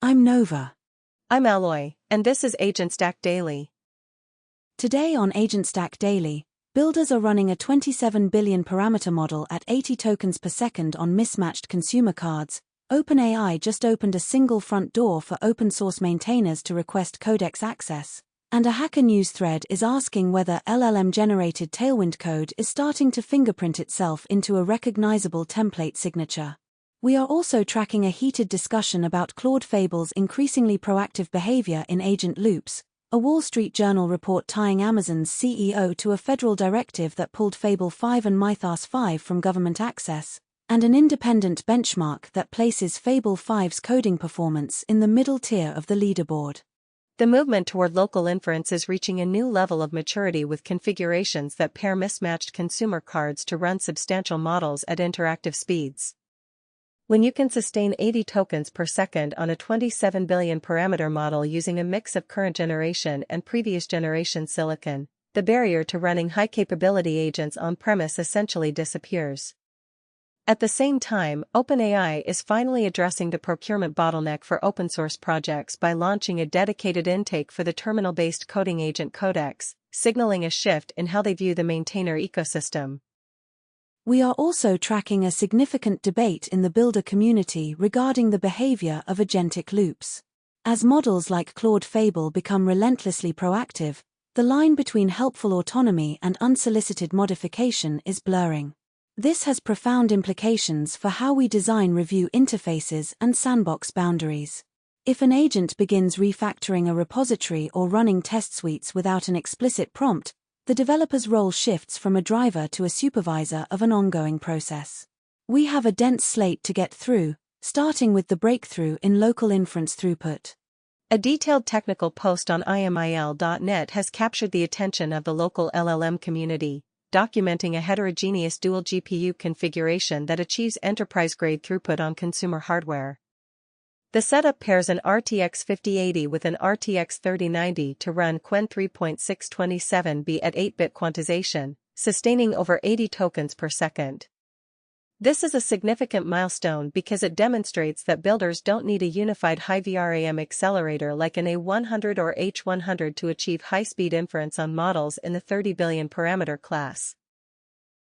I'm Nova. I'm Alloy, and this is AgentStack Daily. Today on AgentStack Daily, builders are running a 27 billion parameter model at 80 tokens per second on mismatched consumer cards. OpenAI just opened a single front door for open source maintainers to request Codex access. And a Hacker News thread is asking whether LLM-generated Tailwind code is starting to fingerprint itself into a recognizable template signature. We are also tracking a heated discussion about Claude Fable's increasingly proactive behavior in agent loops, a Wall Street Journal report tying Amazon's CEO to a federal directive that pulled Fable 5 and Mythos 5 from government access, and an independent benchmark that places Fable 5's coding performance in the middle tier of the leaderboard. The movement toward local inference is reaching a new level of maturity with configurations that pair mismatched consumer cards to run substantial models at interactive speeds. When you can sustain 80 tokens per second on a 27 billion parameter model using a mix of current generation and previous generation silicon, the barrier to running high-capability agents on-premise essentially disappears. At the same time, OpenAI is finally addressing the procurement bottleneck for open-source projects by launching a dedicated intake for the terminal-based coding agent Codex, signaling a shift in how they view the maintainer ecosystem. We are also tracking a significant debate in the builder community regarding the behavior of agentic loops. As models like Claude Fable become relentlessly proactive, the line between helpful autonomy and unsolicited modification is blurring. This has profound implications for how we design review interfaces and sandbox boundaries. If an agent begins refactoring a repository or running test suites without an explicit prompt, the developer's role shifts from a driver to a supervisor of an ongoing process. We have a dense slate to get through, starting with the breakthrough in local inference throughput. A detailed technical post on imil.net has captured the attention of the local LLM community, documenting a heterogeneous dual GPU configuration that achieves enterprise-grade throughput on consumer hardware. The setup pairs an RTX 5080 with an RTX 3090 to run Qwen 3.6 27B at 8-bit quantization, sustaining over 80 tokens per second. This is a significant milestone because it demonstrates that builders don't need a unified high VRAM accelerator like an A100 or H100 to achieve high-speed inference on models in the 30 billion parameter class.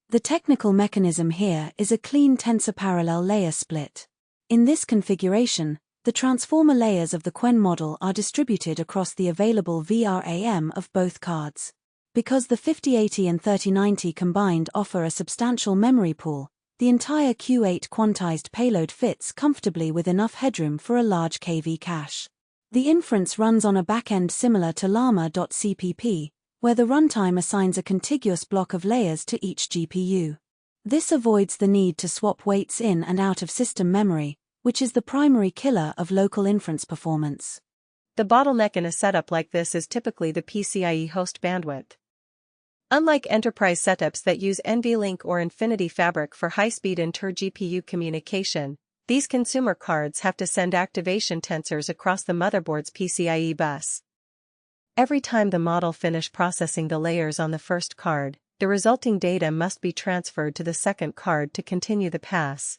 The technical mechanism here is a clean tensor parallel layer split. In this configuration, the transformer layers of the Qwen model are distributed across the available VRAM of both cards. Because the 5080 and 3090 combined offer a substantial memory pool, the entire Q8 quantized payload fits comfortably with enough headroom for a large KV cache. The inference runs on a backend similar to llama.cpp, where the runtime assigns a contiguous block of layers to each GPU. This avoids the need to swap weights in and out of system memory, which is the primary killer of local inference performance. The bottleneck in a setup like this is typically the PCIe host bandwidth. Unlike enterprise setups that use NVLink or Infinity Fabric for high-speed inter-GPU communication, these consumer cards have to send activation tensors across the motherboard's PCIe bus. Every time the model finishes processing the layers on the first card, the resulting data must be transferred to the second card to continue the pass.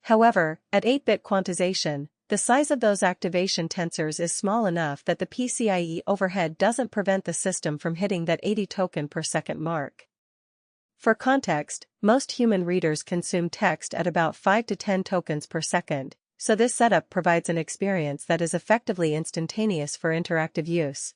However, at 8-bit quantization, the size of those activation tensors is small enough that the PCIe overhead doesn't prevent the system from hitting that 80 token per second mark. For context, most human readers consume text at about 5 to 10 tokens per second, so this setup provides an experience that is effectively instantaneous for interactive use.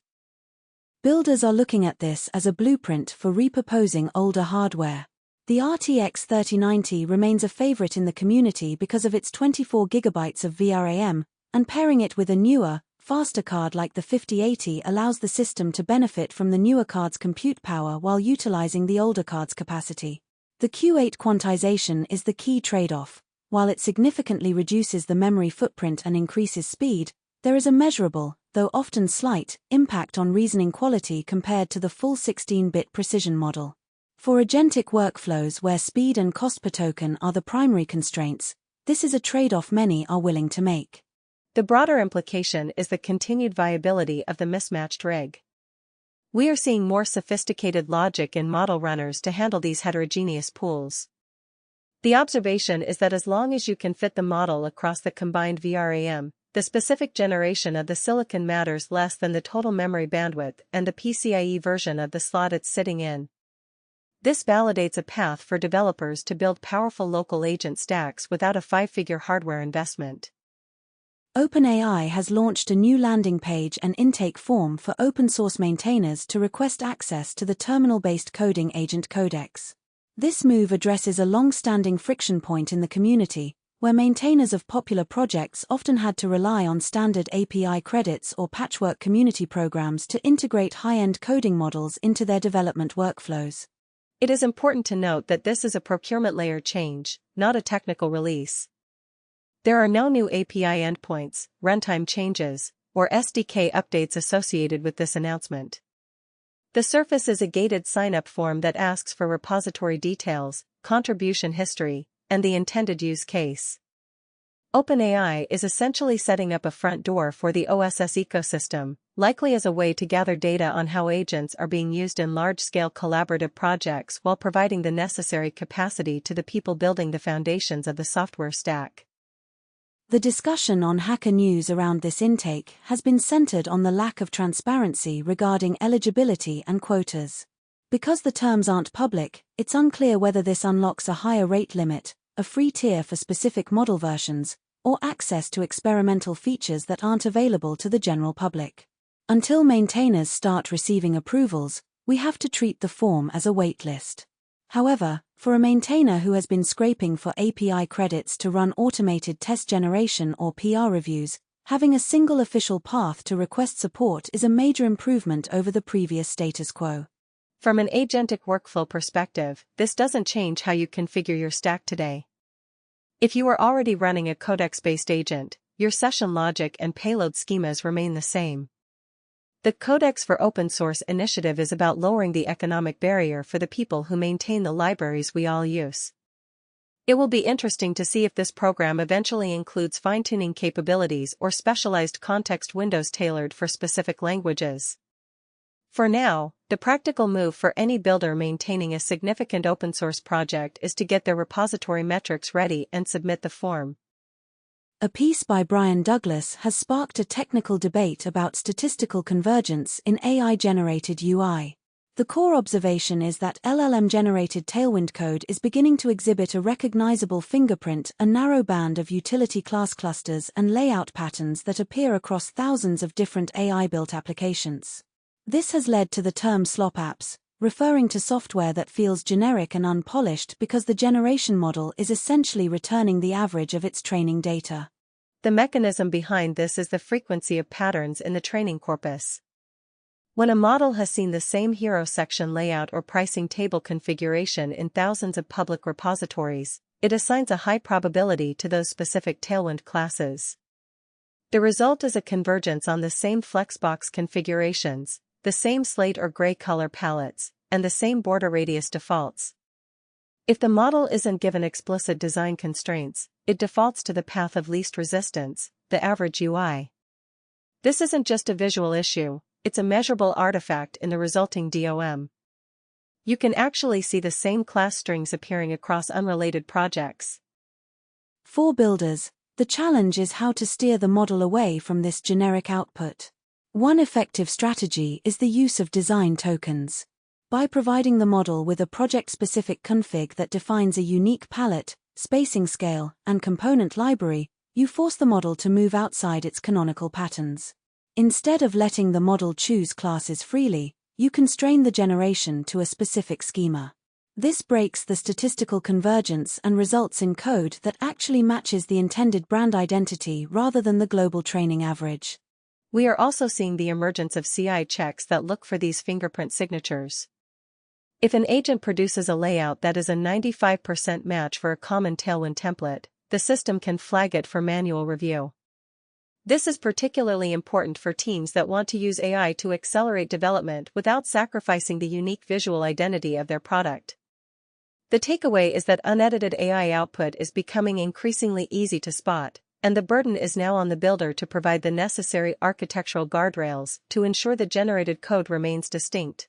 Builders are looking at this as a blueprint for repurposing older hardware. The RTX 3090 remains a favorite in the community because of its 24 GB of VRAM, and pairing it with a newer, faster card like the 5080 allows the system to benefit from the newer card's compute power while utilizing the older card's capacity. The Q8 quantization is the key trade-off. While it significantly reduces the memory footprint and increases speed, there is a measurable, though often slight, impact on reasoning quality compared to the full 16-bit precision model. For agentic workflows where speed and cost per token are the primary constraints, this is a trade-off many are willing to make. The broader implication is the continued viability of the mismatched rig. We are seeing more sophisticated logic in model runners to handle these heterogeneous pools. The observation is that as long as you can fit the model across the combined VRAM, the specific generation of the silicon matters less than the total memory bandwidth and the PCIe version of the slot it's sitting in. This validates a path for developers to build powerful local agent stacks without a five-figure hardware investment. OpenAI has launched a new landing page and intake form for open-source maintainers to request access to the terminal-based coding agent Codex. This move addresses a long-standing friction point in the community, where maintainers of popular projects often had to rely on standard API credits or patchwork community programs to integrate high-end coding models into their development workflows. It is important to note that this is a procurement layer change, not a technical release. There are no new API endpoints, runtime changes, or SDK updates associated with this announcement. The surface is a gated sign-up form that asks for repository details, contribution history, and the intended use case. OpenAI is essentially setting up a front door for the OSS ecosystem, likely as a way to gather data on how agents are being used in large-scale collaborative projects while providing the necessary capacity to the people building the foundations of the software stack. The discussion on Hacker News around this intake has been centered on the lack of transparency regarding eligibility and quotas. Because the terms aren't public, it's unclear whether this unlocks a higher rate limit, a free tier for specific model versions, or access to experimental features that aren't available to the general public. Until maintainers start receiving approvals, we have to treat the form as a waitlist. However, for a maintainer who has been scraping for API credits to run automated test generation or PR reviews, having a single official path to request support is a major improvement over the previous status quo. From an agentic workflow perspective, this doesn't change how you configure your stack today. If you are already running a Codex-based agent, your session logic and payload schemas remain the same. The Codex for Open Source initiative is about lowering the economic barrier for the people who maintain the libraries we all use. It will be interesting to see if this program eventually includes fine-tuning capabilities or specialized context windows tailored for specific languages. For now, the practical move for any builder maintaining a significant open-source project is to get their repository metrics ready and submit the form. A piece by Brian Douglas has sparked a technical debate about statistical convergence in AI-generated UI. The core observation is that LLM-generated Tailwind code is beginning to exhibit a recognizable fingerprint, a narrow band of utility class clusters and layout patterns that appear across thousands of different AI-built applications. This has led to the term Slop apps, referring to software that feels generic and unpolished because the generation model is essentially returning the average of its training data. The mechanism behind this is the frequency of patterns in the training corpus. When a model has seen the same hero section layout or pricing table configuration in thousands of public repositories, it assigns a high probability to those specific Tailwind classes. The result is a convergence on the same flexbox configurations, the same slate or gray color palettes, and the same border radius defaults. If the model isn't given explicit design constraints, it defaults to the path of least resistance, the average UI. This isn't just a visual issue, it's a measurable artifact in the resulting DOM. You can actually see the same class strings appearing across unrelated projects. For builders, the challenge is how to steer the model away from this generic output. One effective strategy is the use of design tokens. By providing the model with a project-specific config that defines a unique palette, spacing scale, and component library, you force the model to move outside its canonical patterns. Instead of letting the model choose classes freely, you constrain the generation to a specific schema. This breaks the statistical convergence and results in code that actually matches the intended brand identity rather than the global training average. We are also seeing the emergence of CI checks that look for these fingerprint signatures. If an agent produces a layout that is a 95% match for a common Tailwind template, the system can flag it for manual review. This is particularly important for teams that want to use AI to accelerate development without sacrificing the unique visual identity of their product. The takeaway is that unedited AI output is becoming increasingly easy to spot, and the burden is now on the builder to provide the necessary architectural guardrails to ensure the generated code remains distinct.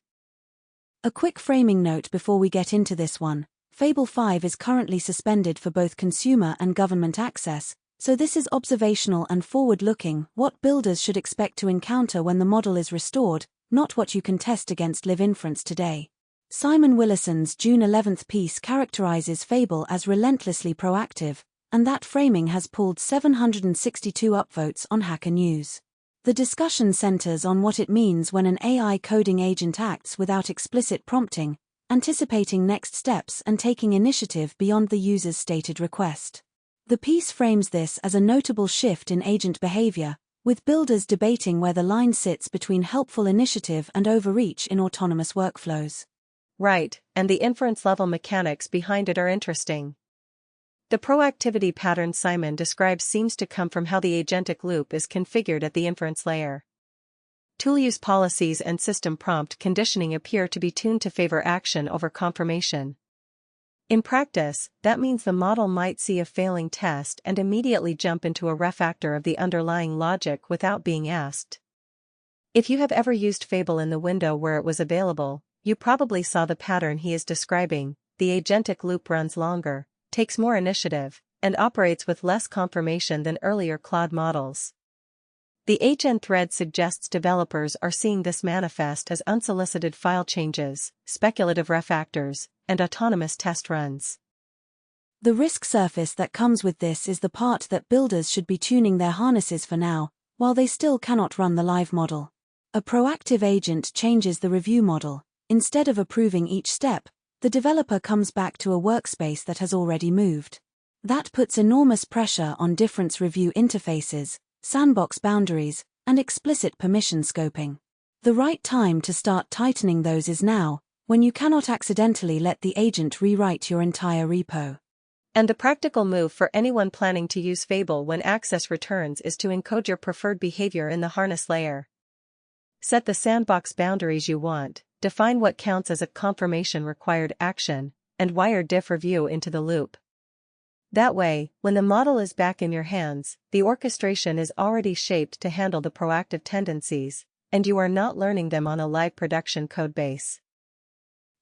A quick framing note before we get into this one: Fable 5 is currently suspended for both consumer and government access, So this is observational and forward-looking, what builders should expect to encounter when the model is restored, not what you can test against live inference today. Simon Willison's June 11th piece characterizes Fable as relentlessly proactive, and that framing has pulled 762 upvotes on Hacker News. The discussion centers on what it means when an AI coding agent acts without explicit prompting, anticipating next steps and taking initiative beyond the user's stated request. The piece frames this as a notable shift in agent behavior, with builders debating where the line sits between helpful initiative and overreach in autonomous workflows. Right, and the inference-level mechanics behind it are interesting. The proactivity pattern Simon describes seems to come from how the agentic loop is configured at the inference layer. Tool use policies and system prompt conditioning appear to be tuned to favor action over confirmation. In practice, that means the model might see a failing test and immediately jump into a refactor of the underlying logic without being asked. If you have ever used Fable in the window where it was available, you probably saw the pattern he is describing. The agentic loop runs longer, takes more initiative, and operates with less confirmation than earlier Claude models. The HN thread suggests developers are seeing this manifest as unsolicited file changes, speculative refactors, and autonomous test runs. The risk surface that comes with this is the part that builders should be tuning their harnesses for now, while they still cannot run the live model. A proactive agent changes the review model. Instead of approving each step, the developer comes back to a workspace that has already moved. That puts enormous pressure on difference review interfaces, sandbox boundaries, and explicit permission scoping. The right time to start tightening those is now, when you cannot accidentally let the agent rewrite your entire repo. And the practical move for anyone planning to use Fable when access returns is to encode your preferred behavior in the harness layer. Set the sandbox boundaries you want, define what counts as a confirmation-required action, and wire diff review into the loop. That way, when the model is back in your hands, the orchestration is already shaped to handle the proactive tendencies, and you are not learning them on a live production codebase.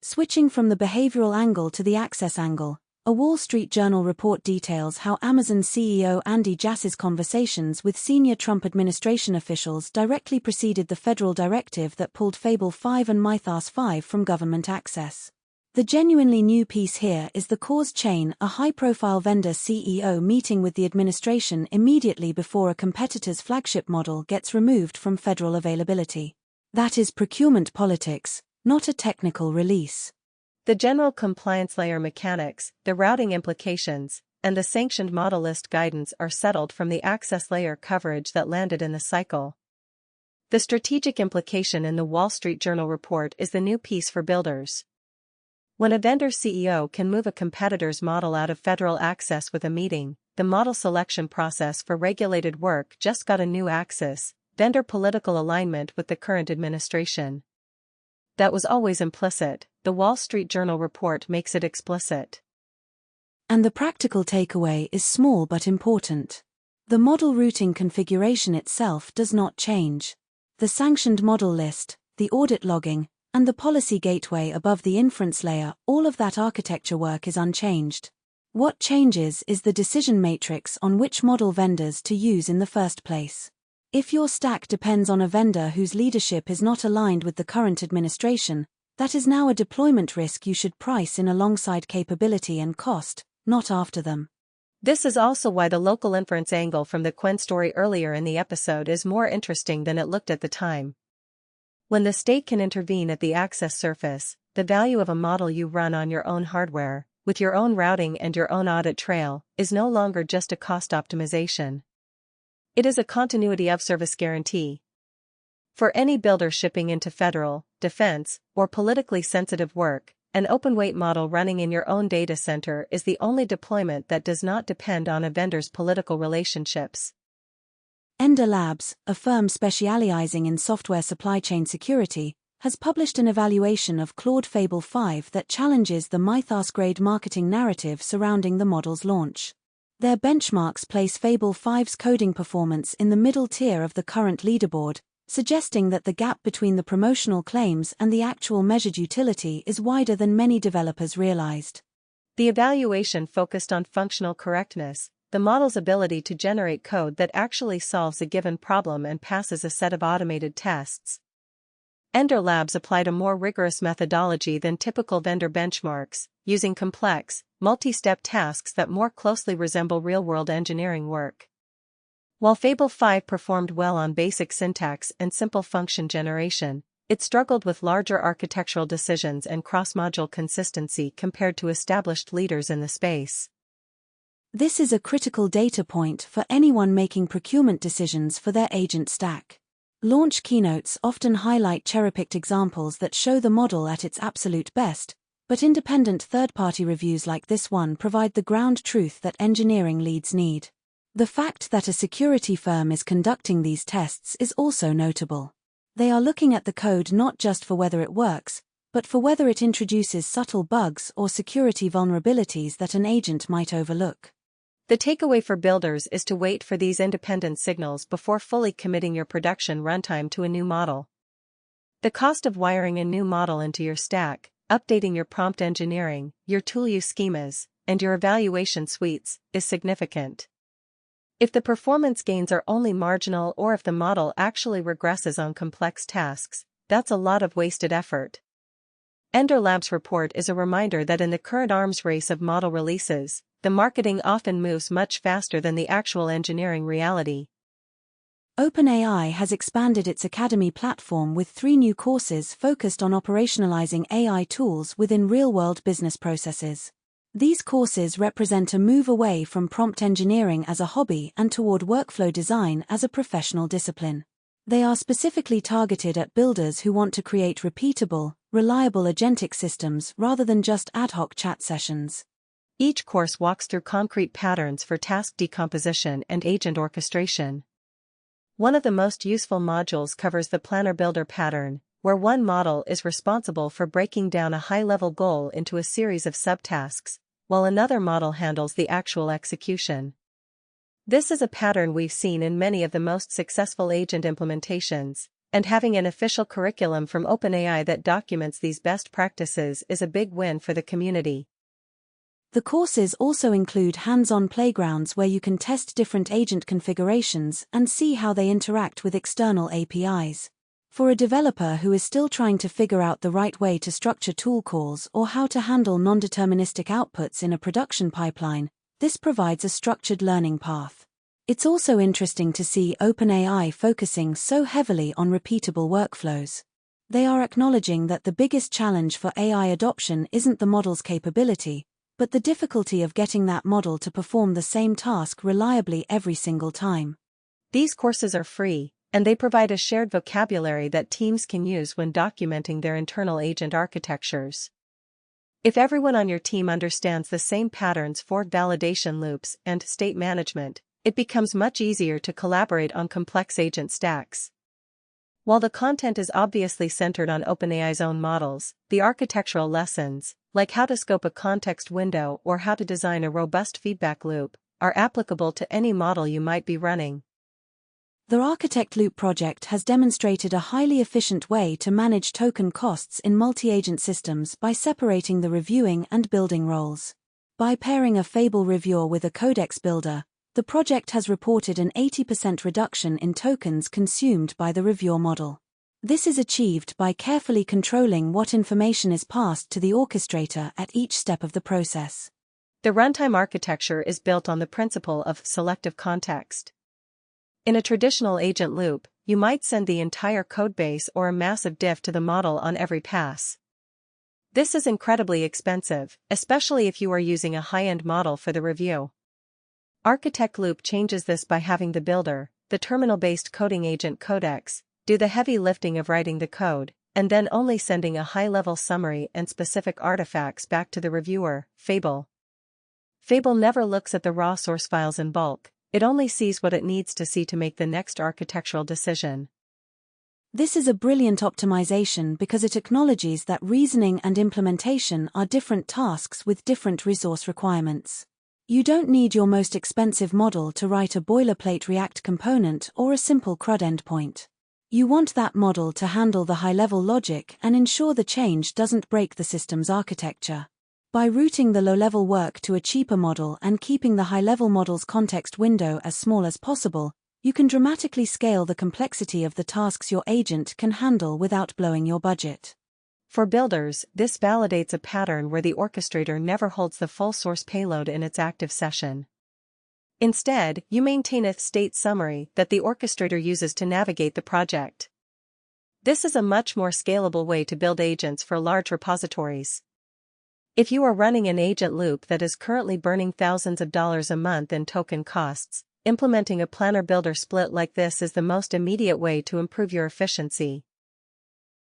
Switching from the behavioral angle to the access angle, a Wall Street Journal report details how Amazon CEO Andy Jassy's conversations with senior Trump administration officials directly preceded the federal directive that pulled Fable 5 and Mythos 5 from government access. The genuinely new piece here is the cause chain, a high-profile vendor CEO meeting with the administration immediately before a competitor's flagship model gets removed from federal availability. That is procurement politics, not a technical release. The general compliance layer mechanics, the routing implications, and the sanctioned model list guidance are settled from the access layer coverage that landed in the cycle. The strategic implication in the Wall Street Journal report is the new piece for builders. When a vendor CEO can move a competitor's model out of federal access with a meeting, the model selection process for regulated work just got a new axis, vendor political alignment with the current administration. That was always implicit, the Wall Street Journal report makes it explicit. And the practical takeaway is small but important. The model routing configuration itself does not change. The sanctioned model list, the audit logging, and the policy gateway above the inference layer, all of that architecture work is unchanged. What changes is the decision matrix on which model vendors to use in the first place. If your stack depends on a vendor whose leadership is not aligned with the current administration, that is now a deployment risk you should price in alongside capability and cost, not after them. This is also why the local inference angle from the Qwen story earlier in the episode is more interesting than it looked at the time. When the state can intervene at the access surface, the value of a model you run on your own hardware, with your own routing and your own audit trail, is no longer just a cost optimization. It is a continuity of service guarantee. For any builder shipping into federal, defense, or politically sensitive work, an open-weight model running in your own data center is the only deployment that does not depend on a vendor's political relationships. Ender Labs, a firm specializing in software supply chain security, has published an evaluation of Claude Fable 5 that challenges the Mythos-grade marketing narrative surrounding the model's launch. Their benchmarks place Fable 5's coding performance in the middle tier of the current leaderboard, suggesting that the gap between the promotional claims and the actual measured utility is wider than many developers realized. The evaluation focused on functional correctness, the model's ability to generate code that actually solves a given problem and passes a set of automated tests. Ender Labs applied a more rigorous methodology than typical vendor benchmarks, using complex, multi-step tasks that more closely resemble real-world engineering work. While Fable 5 performed well on basic syntax and simple function generation, it struggled with larger architectural decisions and cross-module consistency compared to established leaders in the space. This is a critical data point for anyone making procurement decisions for their agent stack. Launch keynotes often highlight cherry-picked examples that show the model at its absolute best, but independent third-party reviews like this one provide the ground truth that engineering leads need. The fact that a security firm is conducting these tests is also notable. They are looking at the code not just for whether it works, but for whether it introduces subtle bugs or security vulnerabilities that an agent might overlook. The takeaway for builders is to wait for these independent signals before fully committing your production runtime to a new model. The cost of wiring a new model into your stack, updating your prompt engineering, your tool use schemas, and your evaluation suites, is significant. If the performance gains are only marginal or if the model actually regresses on complex tasks, that's a lot of wasted effort. Ender Labs' report is a reminder that in the current arms race of model releases, the marketing often moves much faster than the actual engineering reality. OpenAI has expanded its Academy platform with 3 new courses focused on operationalizing AI tools within real-world business processes. These courses represent a move away from prompt engineering as a hobby and toward workflow design as a professional discipline. They are specifically targeted at builders who want to create repeatable, reliable agentic systems rather than just ad hoc chat sessions. Each course walks through concrete patterns for task decomposition and agent orchestration. One of the most useful modules covers the Planner Builder pattern, where one model is responsible for breaking down a high-level goal into a series of subtasks, while another model handles the actual execution. This is a pattern we've seen in many of the most successful agent implementations, and having an official curriculum from OpenAI that documents these best practices is a big win for the community. The courses also include hands-on playgrounds where you can test different agent configurations and see how they interact with external APIs. For a developer who is still trying to figure out the right way to structure tool calls or how to handle non-deterministic outputs in a production pipeline, this provides a structured learning path. It's also interesting to see OpenAI focusing so heavily on repeatable workflows. They are acknowledging that the biggest challenge for AI adoption isn't the model's capability, but the difficulty of getting that model to perform the same task reliably every single time. These courses are free, and they provide a shared vocabulary that teams can use when documenting their internal agent architectures. If everyone on your team understands the same patterns for validation loops and state management, it becomes much easier to collaborate on complex agent stacks. While the content is obviously centered on OpenAI's own models, the architectural lessons, like how to scope a context window or how to design a robust feedback loop, are applicable to any model you might be running. The Architect Loop project has demonstrated a highly efficient way to manage token costs in multi-agent systems by separating the reviewing and building roles. By pairing a Fable reviewer with a Codex builder, the project has reported an 80% reduction in tokens consumed by the reviewer model. This is achieved by carefully controlling what information is passed to the orchestrator at each step of the process. The runtime architecture is built on the principle of selective context. In a traditional agent loop, you might send the entire codebase or a massive diff to the model on every pass. This is incredibly expensive, especially if you are using a high-end model for the review. Architect Loop changes this by having the builder, the terminal-based coding agent Codex, do the heavy lifting of writing the code, and then only sending a high-level summary and specific artifacts back to the reviewer, Fable. Fable never looks at the raw source files in bulk. It only sees what it needs to see to make the next architectural decision. This is a brilliant optimization because it acknowledges that reasoning and implementation are different tasks with different resource requirements. You don't need your most expensive model to write a boilerplate React component or a simple CRUD endpoint. You want that model to handle the high-level logic and ensure the change doesn't break the system's architecture. By routing the low-level work to a cheaper model and keeping the high-level model's context window as small as possible, you can dramatically scale the complexity of the tasks your agent can handle without blowing your budget. For builders, this validates a pattern where the orchestrator never holds the full source payload in its active session. Instead, you maintain a state summary that the orchestrator uses to navigate the project. This is a much more scalable way to build agents for large repositories. If you are running an agent loop that is currently burning thousands of dollars a month in token costs, implementing a planner builder split like this is the most immediate way to improve your efficiency.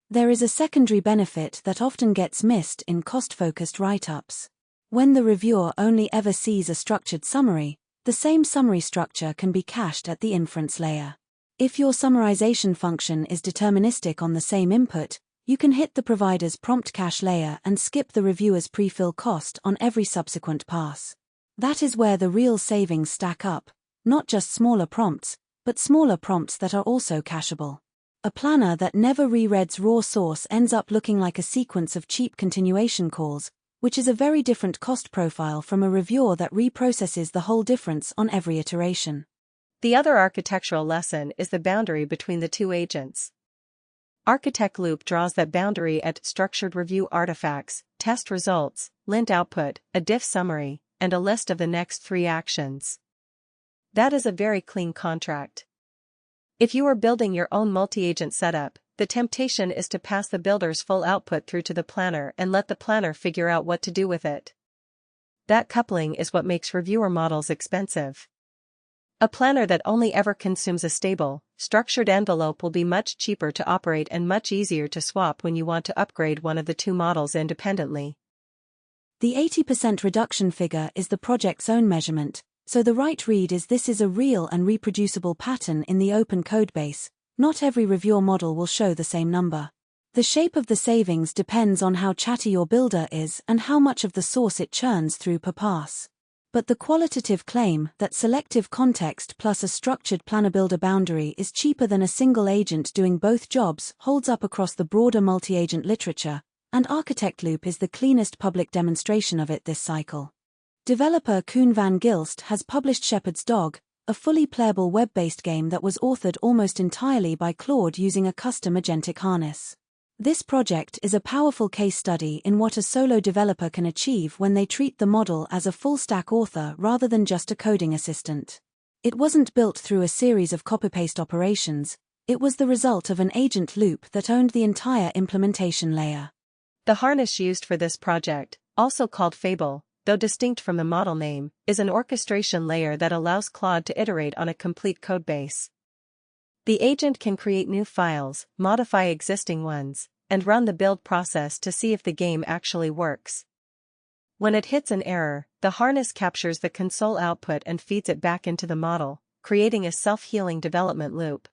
There is a secondary benefit that often gets missed in cost-focused write-ups. When the reviewer only ever sees a structured summary, the same summary structure can be cached at the inference layer. If your summarization function is deterministic on the same input, you can hit the provider's prompt cache layer and skip the reviewer's pre-fill cost on every subsequent pass. That is where the real savings stack up, not just smaller prompts, but smaller prompts that are also cacheable. A planner that never rereads raw source ends up looking like a sequence of cheap continuation calls, which is a very different cost profile from a reviewer that reprocesses the whole difference on every iteration. The other architectural lesson is the boundary between the two agents. Architect loop draws that boundary at structured review artifacts, test results, lint output, a diff summary, and a list of the next 3 actions. That is a very clean contract. If you are building your own multi-agent setup, the temptation is to pass the builder's full output through to the planner and let the planner figure out what to do with it. That coupling is what makes reviewer models expensive. A planner that only ever consumes a stable, structured envelope will be much cheaper to operate and much easier to swap when you want to upgrade one of the 2 models independently. The 80% reduction figure is the project's own measurement, so the right read is this is a real and reproducible pattern in the open codebase. Not every reviewer model will show the same number. The shape of the savings depends on how chatty your builder is and how much of the source it churns through per pass. But the qualitative claim that selective context plus a structured planner builder boundary is cheaper than a single agent doing both jobs holds up across the broader multi-agent literature, and Architect Loop is the cleanest public demonstration of it this cycle. Developer Qwen van Gilst has published Shepherd's Dog, a fully playable web-based game that was authored almost entirely by Claude using a custom agentic harness. This project is a powerful case study in what a solo developer can achieve when they treat the model as a full-stack author rather than just a coding assistant. It wasn't built through a series of copy-paste operations, it was the result of an agent loop that owned the entire implementation layer. The harness used for this project, also called Fable, though distinct from the model name, is an orchestration layer that allows Claude to iterate on a complete codebase. The agent can create new files, modify existing ones, and run the build process to see if the game actually works. When it hits an error, the harness captures the console output and feeds it back into the model, creating a self-healing development loop.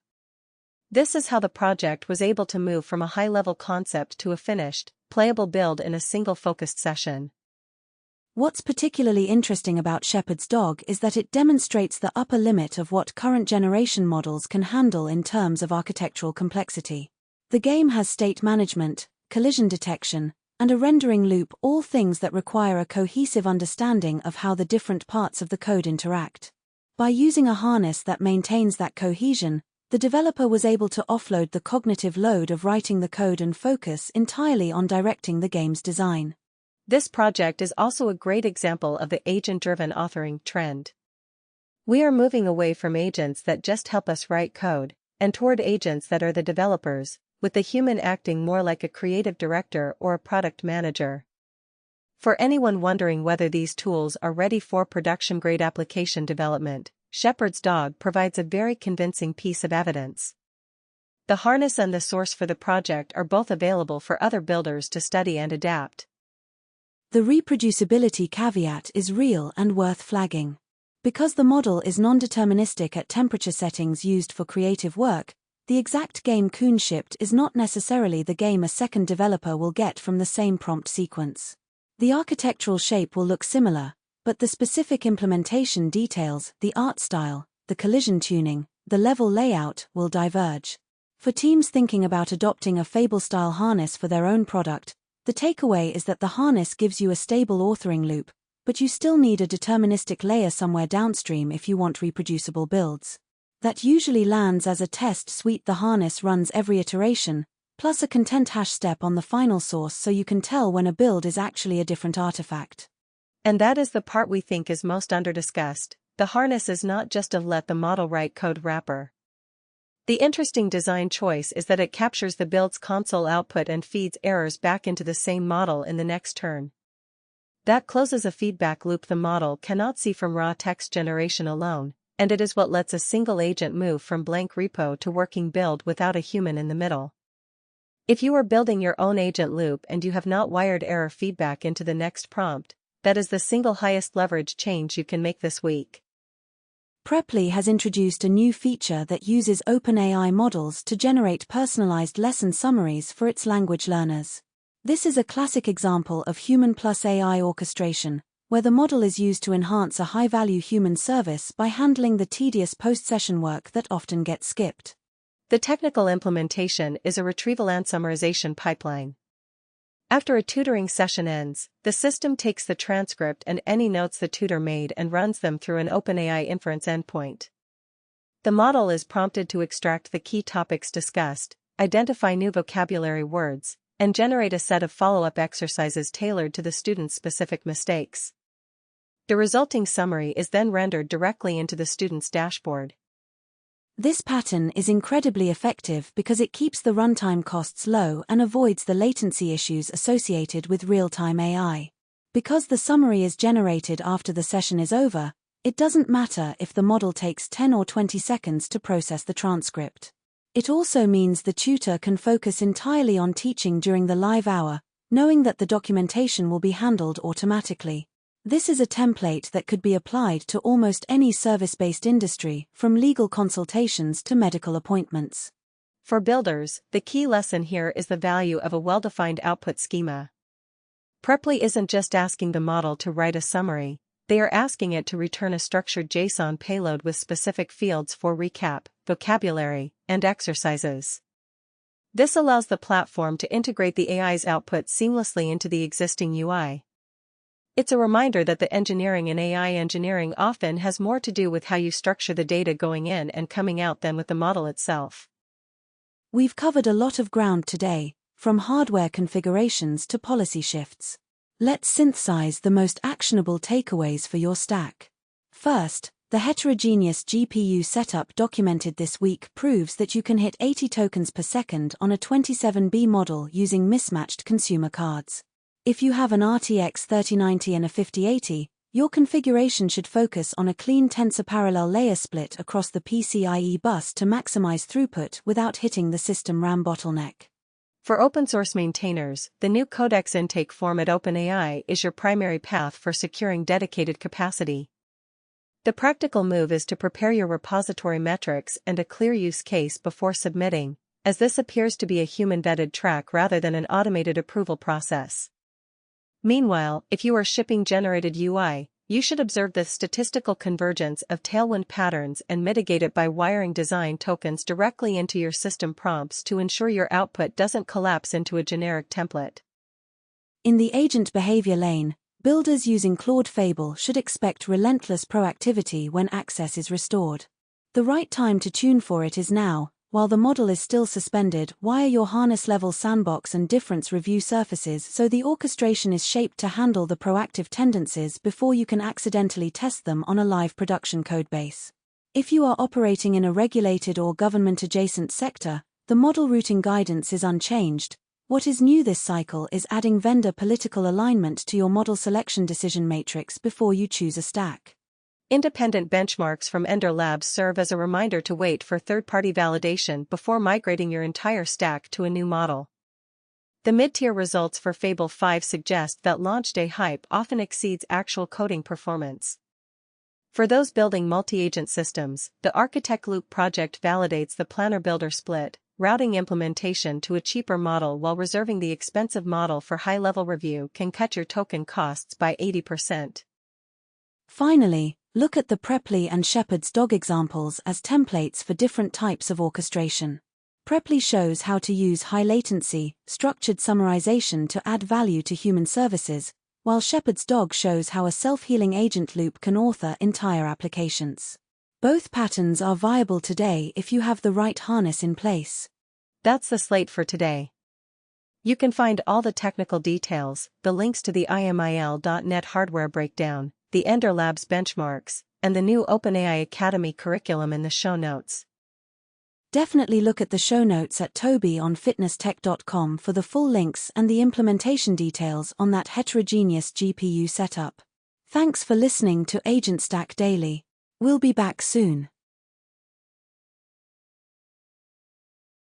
This is how the project was able to move from a high-level concept to a finished, playable build in a single focused session. What's particularly interesting about Shepherd's Dog is that it demonstrates the upper limit of what current generation models can handle in terms of architectural complexity. The game has state management, collision detection, and a rendering loop, all things that require a cohesive understanding of how the different parts of the code interact. By using a harness that maintains that cohesion, the developer was able to offload the cognitive load of writing the code and focus entirely on directing the game's design. This project is also a great example of the agent-driven authoring trend. We are moving away from agents that just help us write code, and toward agents that are the developers, with the human acting more like a creative director or a product manager. For anyone wondering whether these tools are ready for production-grade application development, Shepherd's Dog provides a very convincing piece of evidence. The harness and the source for the project are both available for other builders to study and adapt. The reproducibility caveat is real and worth flagging. Because the model is non-deterministic at temperature settings used for creative work, the exact game Qwen shipped is not necessarily the game a second developer will get from the same prompt sequence. The architectural shape will look similar, but the specific implementation details, the art style, the collision tuning, the level layout will diverge. For teams thinking about adopting a Fable-style harness for their own product, The takeaway is that the harness gives you a stable authoring loop, but you still need a deterministic layer somewhere downstream if you want reproducible builds. That usually lands as a test suite. The harness runs every iteration, plus a content hash step on the final source so you can tell when a build is actually a different artifact. And that is the part we think is most under-discussed. The harness is not just a let the model write code wrapper. The interesting design choice is that it captures the build's console output and feeds errors back into the same model in the next turn. That closes a feedback loop the model cannot see from raw text generation alone, and it is what lets a single agent move from blank repo to working build without a human in the middle. If you are building your own agent loop and you have not wired error feedback into the next prompt, that is the single highest leverage change you can make this week. Preply has introduced a new feature that uses OpenAI models to generate personalized lesson summaries for its language learners. This is a classic example of human plus AI orchestration, where the model is used to enhance a high-value human service by handling the tedious post-session work that often gets skipped. The technical implementation is a retrieval and summarization pipeline. After a tutoring session ends, the system takes the transcript and any notes the tutor made and runs them through an OpenAI inference endpoint. The model is prompted to extract the key topics discussed, identify new vocabulary words, and generate a set of follow-up exercises tailored to the student's specific mistakes. The resulting summary is then rendered directly into the student's dashboard. This pattern is incredibly effective because it keeps the runtime costs low and avoids the latency issues associated with real-time AI. Because the summary is generated after the session is over, it doesn't matter if the model takes 10 or 20 seconds to process the transcript. It also means the tutor can focus entirely on teaching during the live hour, knowing that the documentation will be handled automatically. This is a template that could be applied to almost any service-based industry, from legal consultations to medical appointments. For builders, the key lesson here is the value of a well-defined output schema. Preply isn't just asking the model to write a summary, they are asking it to return a structured JSON payload with specific fields for recap, vocabulary, and exercises. This allows the platform to integrate the AI's output seamlessly into the existing UI. It's a reminder that the engineering in AI engineering often has more to do with how you structure the data going in and coming out than with the model itself. We've covered a lot of ground today, from hardware configurations to policy shifts. Let's synthesize the most actionable takeaways for your stack. First, the heterogeneous GPU setup documented this week proves that you can hit 80 tokens per second on a 27B model using mismatched consumer cards. If you have an RTX 3090 and a 5080, your configuration should focus on a clean tensor parallel layer split across the PCIe bus to maximize throughput without hitting the system RAM bottleneck. For open-source maintainers, the new Codex intake form at OpenAI is your primary path for securing dedicated capacity. The practical move is to prepare your repository metrics and a clear use case before submitting, as this appears to be a human-vetted track rather than an automated approval process. Meanwhile, if you are shipping generated UI, you should observe the statistical convergence of Tailwind patterns and mitigate it by wiring design tokens directly into your system prompts to ensure your output doesn't collapse into a generic template. In the agent behavior lane, builders using Claude Fable should expect relentless proactivity when access is restored. The right time to tune for it is now. While the model is still suspended, wire your harness-level sandbox and difference review surfaces so the orchestration is shaped to handle the proactive tendencies before you can accidentally test them on a live production codebase. If you are operating in a regulated or government-adjacent sector, the model routing guidance is unchanged. What is new this cycle is adding vendor political alignment to your model selection decision matrix before you choose a stack. Independent benchmarks from Ender Labs serve as a reminder to wait for third-party validation before migrating your entire stack to a new model. The mid-tier results for Fable 5 suggest that launch day hype often exceeds actual coding performance. For those building multi-agent systems, the Architect Loop project validates the planner-builder split, routing implementation to a cheaper model while reserving the expensive model for high-level review can cut your token costs by 80%. Finally, look at the Preply and Shepherd's dog examples as templates for different types of orchestration. Preply shows how to use high-latency, structured summarization to add value to human services, while Shepherd's Dog shows how a self-healing agent loop can author entire applications. Both patterns are viable today if you have the right harness in place. That's the slate for today. You can find all the technical details, the links to the IMIL.net hardware breakdown, the Ender Labs benchmarks, and the new OpenAI Academy curriculum in the show notes. Definitely look at the show notes at tobyonfitnesstech.com for the full links and the implementation details on that heterogeneous GPU setup. Thanks for listening to AgentStack Daily. We'll be back soon.